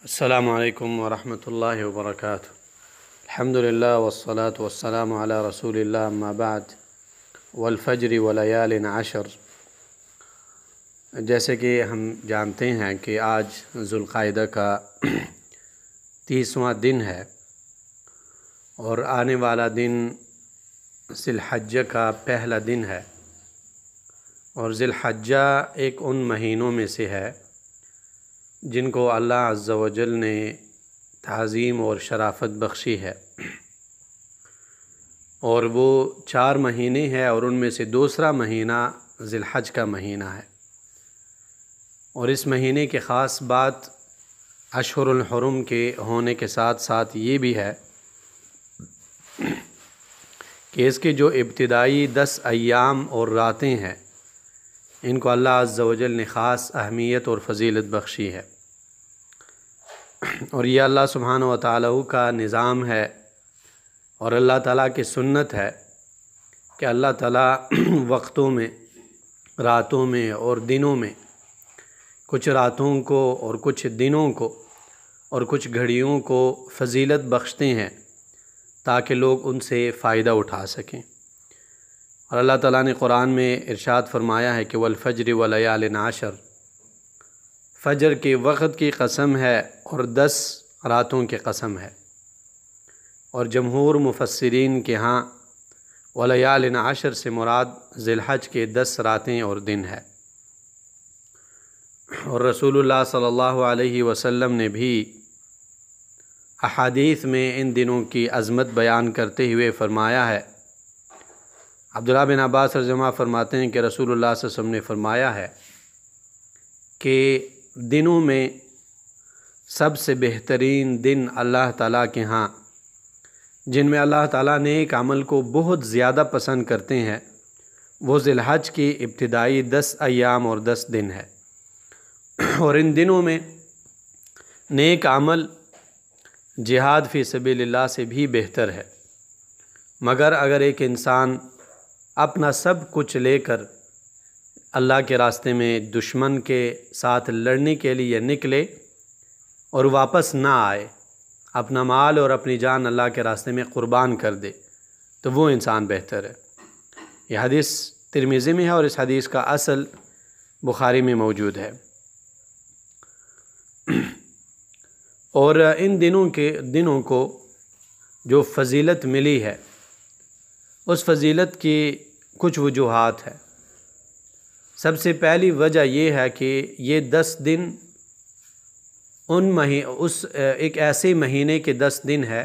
السلام علیکم ورحمۃ اللہ وبرکاتہ۔ الحمدللہ والصلاة والسلام علی رسول اللہ، اما بعد، والفجر ولیال عشر۔ جیسے کہ ہم جانتے ہیں کہ آج ذوالقعدہ کا 30واں دن ہے اور آنے والا دن ذی الحجہ کا پہلا دن ہے، اور ذی الحجہ ایک ان مہینوں میں سے ہے جن کو اللہ عز و جل نے تعظیم اور شرافت بخشی ہے، اور وہ 4 مہینے ہیں، اور ان میں سے دوسرا مہینہ ذی الحج کا مہینہ ہے۔ اور اس مہینے کی خاص بات اشہر الحرم کے ہونے کے ساتھ ساتھ یہ بھی ہے کہ اس کے جو ابتدائی 10 ایام اور راتیں ہیں، ان کو اللہ عز و جل نے خاص اہمیت اور فضیلت بخشی ہے، اور یہ اللہ سبحانہ و تعالیٰ کا نظام ہے اور اللہ تعالیٰ کی سنت ہے کہ اللہ تعالیٰ وقتوں میں، راتوں میں اور دنوں میں، کچھ راتوں کو اور کچھ دنوں کو اور کچھ گھڑیوں کو فضیلت بخشتے ہیں تاکہ لوگ ان سے فائدہ اٹھا سکیں۔ اور اللہ تعالیٰ نے قرآن میں ارشاد فرمایا ہے کہ والفجر ولیال عشر، فجر کے وقت کی قسم ہے اور 10 راتوں کی قسم ہے۔ اور جمہور مفسرین کے ہاں ولیال عشر سے مراد ذی الحج کے 10 راتیں اور دن ہے، اور رسول اللہ صلی اللہ علیہ وسلم نے بھی احادیث میں ان دنوں کی عظمت بیان کرتے ہوئے فرمایا ہے۔ عبداللہ بن عباس رضی اللہ عنہ فرماتے ہیں کہ رسول اللہ صلی اللہ علیہ وسلم نے فرمایا ہے کہ دنوں میں سب سے بہترین دن اللہ تعالیٰ کے ہاں جن میں اللہ تعالیٰ نیک عمل کو بہت زیادہ پسند کرتے ہیں، وہ ذی الحج کی ابتدائی 10 ایام اور 10 دن ہے، اور ان دنوں میں نیک عمل جہاد فی سبیل اللہ سے بھی بہتر ہے۔ مگر اگر ایک انسان اپنا سب کچھ لے کر اللہ کے راستے میں دشمن کے ساتھ لڑنے کے لیے نکلے اور واپس نہ آئے، اپنا مال اور اپنی جان اللہ کے راستے میں قربان کر دے، تو وہ انسان بہتر ہے۔ یہ حدیث ترمذی میں ہے اور اس حدیث کا اصل بخاری میں موجود ہے۔ اور ان دنوں کو جو فضیلت ملی ہے، اس فضیلت کی کچھ وجوہات ہے۔ سب سے پہلی وجہ یہ ہے کہ یہ 10 دن ایک ایسے مہینے کے 10 دن ہے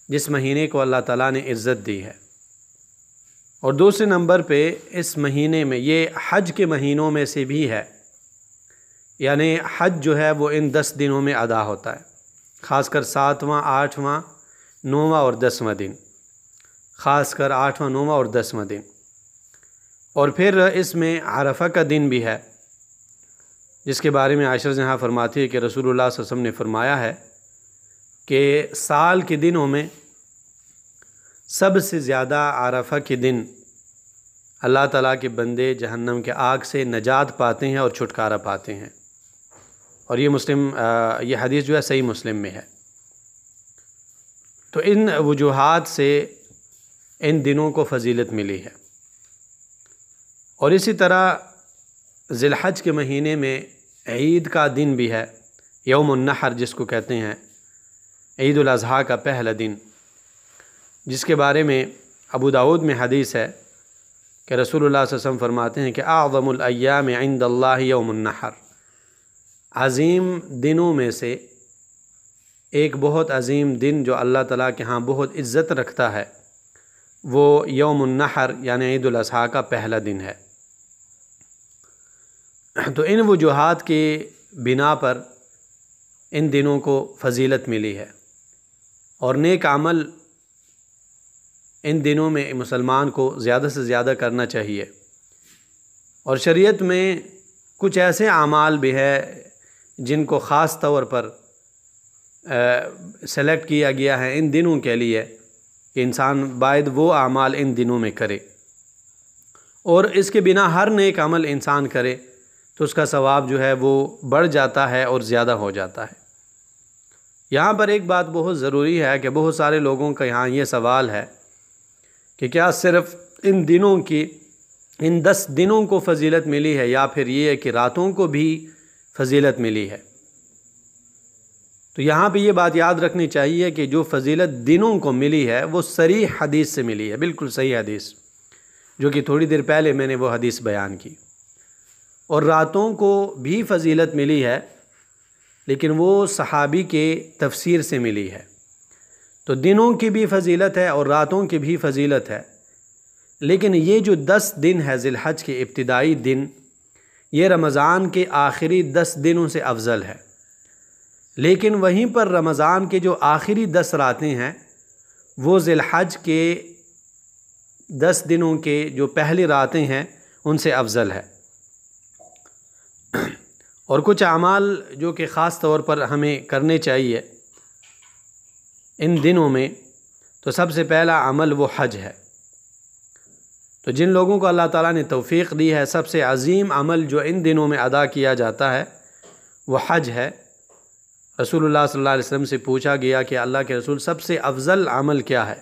جس مہینے کو اللہ تعالیٰ نے عزت دی ہے، اور دوسرے نمبر پہ اس مہینے میں یہ حج کے مہینوں میں سے بھی ہے، یعنی حج جو ہے وہ ان 10 دنوں میں ادا ہوتا ہے، خاص کر 7واں، 8واں، 9واں اور 10واں دن، خاص کر 8واں، 9واں اور 10واں دن۔ اور پھر اس میں عرفہ کا دن بھی ہے، جس کے بارے میں عائشہ رضی اللہ عنہا فرماتی ہے کہ رسول اللہ صلی اللہ علیہ وسلم نے فرمایا ہے کہ سال کے دنوں میں سب سے زیادہ عرفہ کے دن اللہ تعالیٰ کے بندے جہنم کے آگ سے نجات پاتے ہیں اور چھٹکارا پاتے ہیں، اور یہ حدیث جو ہے صحیح مسلم میں ہے۔ تو ان وجوہات سے ان دنوں کو فضیلت ملی ہے، اور اسی طرح ذی الحج کے مہینے میں عید کا دن بھی ہے، یوم النحر جس کو کہتے ہیں، عید الاضحیٰ کا پہلا دن، جس کے بارے میں ابو داؤد میں حدیث ہے کہ رسول اللہ صلی اللہ علیہ وسلم فرماتے ہیں کہ اعظم الایام عند اللہ یوم النحر، عظیم دنوں میں سے ایک بہت عظیم دن جو اللہ تعالیٰ کے ہاں بہت عزت رکھتا ہے، وہ یوم النحر یعنی عید الاضحیٰ کا پہلا دن ہے۔ تو ان وجوہات کی بنا پر ان دنوں کو فضیلت ملی ہے، اور نیک عمل ان دنوں میں مسلمان کو زیادہ سے زیادہ کرنا چاہیے، اور شریعت میں کچھ ایسے اعمال بھی ہے جن کو خاص طور پر سلیکٹ کیا گیا ہے ان دنوں کے لیے کہ انسان باید وہ اعمال ان دنوں میں کرے، اور اس کے بنا ہر نیک عمل انسان کرے تو اس کا ثواب جو ہے وہ بڑھ جاتا ہے اور زیادہ ہو جاتا ہے۔ یہاں پر ایک بات بہت ضروری ہے کہ بہت سارے لوگوں کا یہاں یہ سوال ہے کہ کیا صرف ان دنوں کی ان 10 دنوں کو فضیلت ملی ہے یا پھر یہ ہے کہ راتوں کو بھی فضیلت ملی ہے؟ تو یہاں پہ یہ بات یاد رکھنی چاہیے کہ جو فضیلت دنوں کو ملی ہے وہ صریح حدیث سے ملی ہے، بالکل صحیح حدیث، جو کہ تھوڑی دیر پہلے میں نے وہ حدیث بیان کی۔ اور راتوں کو بھی فضیلت ملی ہے، لیکن وہ صحابی کے تفسیر سے ملی ہے۔ تو دنوں کی بھی فضیلت ہے اور راتوں کی بھی فضیلت ہے، لیکن یہ جو 10 دن ہے ذی الحج کے ابتدائی دن، یہ رمضان کے آخری 10 دنوں سے افضل ہے۔ لیکن وہیں پر رمضان کے جو آخری 10 راتیں ہیں وہ ذی الحج کے 10 دنوں کے جو پہلی راتیں ہیں ان سے افضل ہے۔ اور کچھ اعمال جو کہ خاص طور پر ہمیں کرنے چاہیے ان دنوں میں، تو سب سے پہلا عمل وہ حج ہے۔ تو جن لوگوں کو اللہ تعالیٰ نے توفیق دی ہے، سب سے عظیم عمل جو ان دنوں میں ادا کیا جاتا ہے وہ حج ہے۔ رسول اللہ صلی اللہ علیہ وسلم سے پوچھا گیا کہ اللہ کے رسول سب سے افضل عمل کیا ہے؟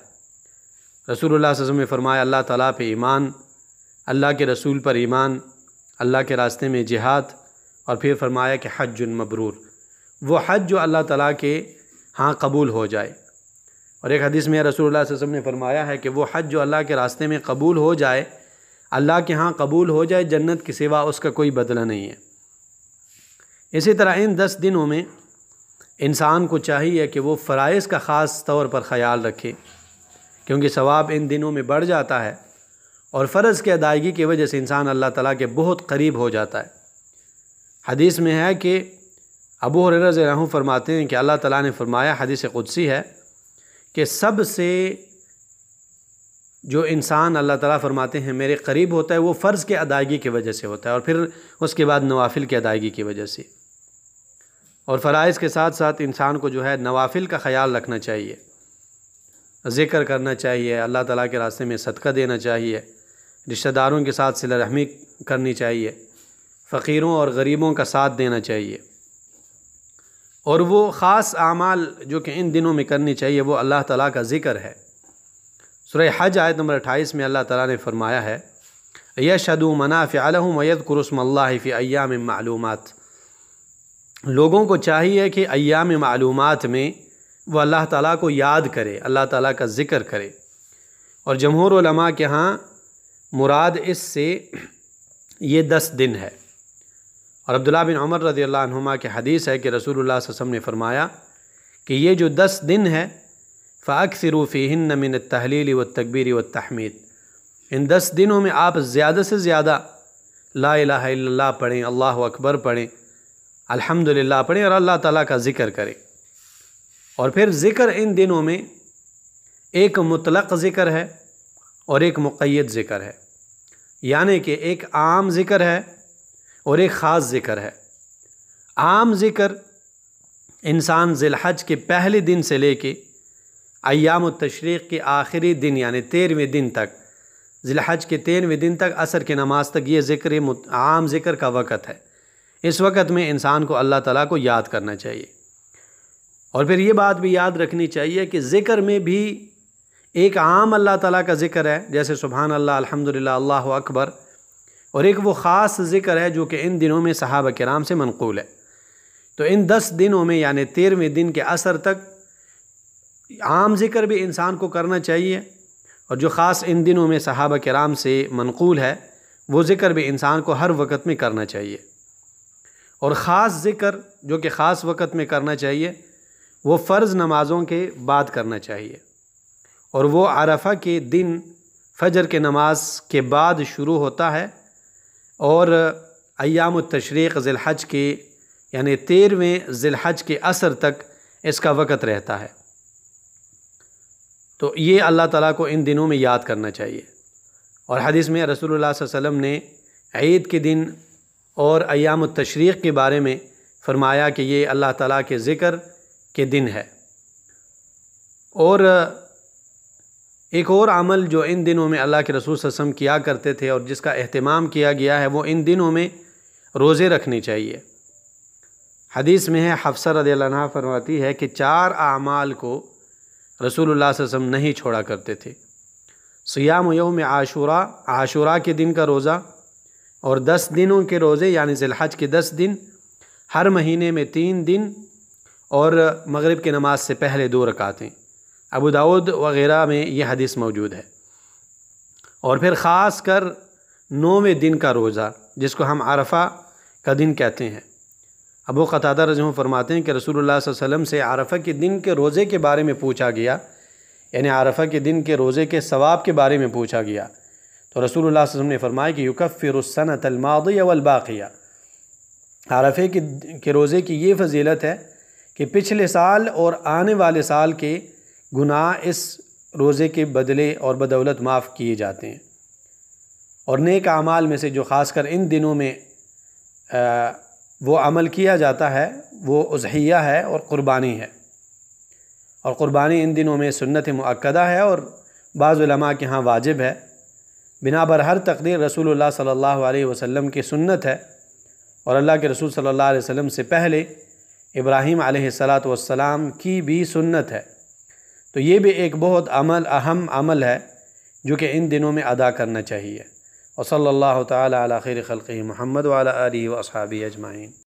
رسول اللہ صلی اللہ علیہ وسلم نے فرمایا اللہ تعالیٰ پہ ایمان، اللہ کے رسول پر ایمان، اللہ کے راستے میں جہاد، اور پھر فرمایا کہ حج مبرور، وہ حج جو اللہ تعالیٰ کے ہاں قبول ہو جائے۔ اور ایک حدیث میں رسول اللہ صلی اللہ علیہ وسلم نے فرمایا ہے کہ وہ حج جو اللہ کے راستے میں قبول ہو جائے، اللہ کے ہاں قبول ہو جائے، جنت کے سوا اس کا کوئی بدلہ نہیں ہے۔ اسی طرح ان 10 دنوں میں انسان کو چاہیے کہ وہ فرائض کا خاص طور پر خیال رکھے، کیونکہ ثواب ان دنوں میں بڑھ جاتا ہے، اور فرض کی ادائیگی کی وجہ سے انسان اللہ تعالیٰ کے بہت قریب ہو جاتا ہے۔ حدیث میں ہے کہ ابو ہریرہ رضی اللہ عنہ فرماتے ہیں کہ اللہ تعالیٰ نے فرمایا، حدیث قدسی ہے، کہ سب سے جو انسان اللہ تعالیٰ فرماتے ہیں میرے قریب ہوتا ہے وہ فرض کے ادائیگی کی وجہ سے ہوتا ہے، اور پھر اس کے بعد نوافل کی ادائیگی کی وجہ سے۔ اور فرائض کے ساتھ ساتھ انسان کو جو ہے نوافل کا خیال رکھنا چاہیے، ذکر کرنا چاہیے، اللہ تعالیٰ کے راستے میں صدقہ دینا چاہیے، رشتہ داروں کے ساتھ صلہ رحمی کرنی چاہیے، فقیروں اور غریبوں کا ساتھ دینا چاہیے۔ اور وہ خاص اعمال جو کہ ان دنوں میں کرنی چاہیے وہ اللہ تعالیٰ کا ذکر ہے۔ سورہ حج آیت نمبر 28 میں اللہ تعالیٰ نے فرمایا ہے یشہدوا منافع لہم ویذکروا اسم اللہ فی ایام معلومات، لوگوں کو چاہیے کہ ایام معلومات میں وہ اللہ تعالیٰ کو یاد کرے، اللہ تعالیٰ کا ذکر کرے۔ اور جمہور علماء کے ہاں مراد اس سے یہ 10 دن ہے۔ اور عبداللہ بن عمر رضی اللہ عنہما کی حدیث ہے کہ رسول اللہ صلی اللہ علیہ وسلم نے فرمایا کہ یہ جو 10 دن ہے فَأَكْثِرُوا فِيهِنَّ مِنَ التَّهْلِيلِ وَالتَّكْبِيرِ وَالتَّحْمِيدِ، ان 10 دنوں میں آپ زیادہ سے زیادہ لا الہ الا اللہ پڑھیں، اللہ اکبر پڑھیں، الحمدللہ پڑھیں، اور اللہ تعالیٰ کا ذکر کریں۔ اور پھر ذکر ان دنوں میں ایک مطلق ذکر ہے اور ایک مقید ذکر ہے، یعنی کہ ایک عام ذکر ہے اور ایک خاص ذکر ہے۔ عام ذکر انسان ذی الحج کے پہلے دن سے لے کے ایام التشریق کے آخری دن یعنی 13ویں دن تک، ذی الحج کے 13ویں دن تک عصر کی نماز تک یہ ذکر عام ذکر کا وقت ہے۔ اس وقت میں انسان کو اللہ تعالیٰ کو یاد کرنا چاہیے۔ اور پھر یہ بات بھی یاد رکھنی چاہیے کہ ذکر میں بھی ایک عام اللہ تعالیٰ کا ذکر ہے جیسے سبحان اللہ، الحمدللہ، اللہ اکبر، اور ایک وہ خاص ذکر ہے جو کہ ان دنوں میں صحابہ کرام سے منقول ہے۔ تو ان 10 دنوں میں یعنی 13ویں دن کے عصر تک عام ذکر بھی انسان کو کرنا چاہیے، اور جو خاص ان دنوں میں صحابہ کرام سے منقول ہے وہ ذکر بھی انسان کو ہر وقت میں کرنا چاہیے۔ اور خاص ذکر جو کہ خاص وقت میں کرنا چاہیے وہ فرض نمازوں کے بعد کرنا چاہیے، اور وہ عرفہ کے دن فجر کے نماز کے بعد شروع ہوتا ہے، اور ایام التشریق ذی الحج کے یعنی 13ویں ذی الحج کے عصر تک اس کا وقت رہتا ہے۔ تو یہ اللہ تعالیٰ کو ان دنوں میں یاد کرنا چاہیے۔ اور حدیث میں رسول اللہ صلی اللہ علیہ وسلم نے عید کے دن اور ایام التشریق کے بارے میں فرمایا کہ یہ اللہ تعالیٰ کے ذکر کے دن ہے۔ اور ایک اور عمل جو ان دنوں میں اللہ کے رسول صلی اللہ علیہ وسلم کیا کرتے تھے اور جس کا اہتمام کیا گیا ہے وہ ان دنوں میں روزے رکھنے چاہیے۔ حدیث میں ہے، حفصہ رضی اللہ عنہا فرماتی ہے کہ 4 اعمال کو رسول اللہ صلی اللہ علیہ وسلم نہیں چھوڑا کرتے تھے: صیام یوم عاشوراء، عاشوراء کے دن کا روزہ، اور 10 دنوں کے روزے یعنی ذی الحج کے 10 دن، ہر مہینے میں 3 دن، اور مغرب کی نماز سے پہلے 2 رکعتیں۔ ابو داؤد وغیرہ میں یہ حدیث موجود ہے۔ اور پھر خاص کر 9ویں دن کا روزہ، جس کو ہم عرفہ کا دن کہتے ہیں۔ ابو قتادہ رضی اللہ عنہ فرماتے ہیں کہ رسول اللہ صلی اللہ علیہ وسلم سے عرفہ کے دن کے روزے کے بارے میں پوچھا گیا، یعنی عرفہ کے دن کے روزے کے ثواب کے بارے میں پوچھا گیا، تو رسول اللہ صلی اللہ علیہ وسلم نے فرمایا کہ یکفر السنۃ الماضیہ والباقیہ، عرفے کے روزے کی یہ فضیلت ہے کہ پچھلے سال اور آنے والے سال کے گناہ اس روزے کے بدلے اور بدولت معاف کیے جاتے ہیں۔ اور نیک اعمال میں سے جو خاص کر ان دنوں میں وہ عمل کیا جاتا ہے وہ اضحیہ ہے اور قربانی ہے، اور قربانی ان دنوں میں سنت مؤکدہ ہے اور بعض علماء کے ہاں واجب ہے۔ بنا بر ہر تقدیر رسول اللہ صلی اللہ علیہ وسلم کی سنت ہے، اور اللہ کے رسول صلی اللہ علیہ وسلم سے پہلے ابراہیم علیہ السلام کی بھی سنت ہے، تو یہ بھی ایک بہت اہم عمل ہے جو کہ ان دنوں میں ادا کرنا چاہیے۔ وصلی اللہ تعالی علی خیر خلقہ محمد وعلی آلہ واصحابہ اجمعین۔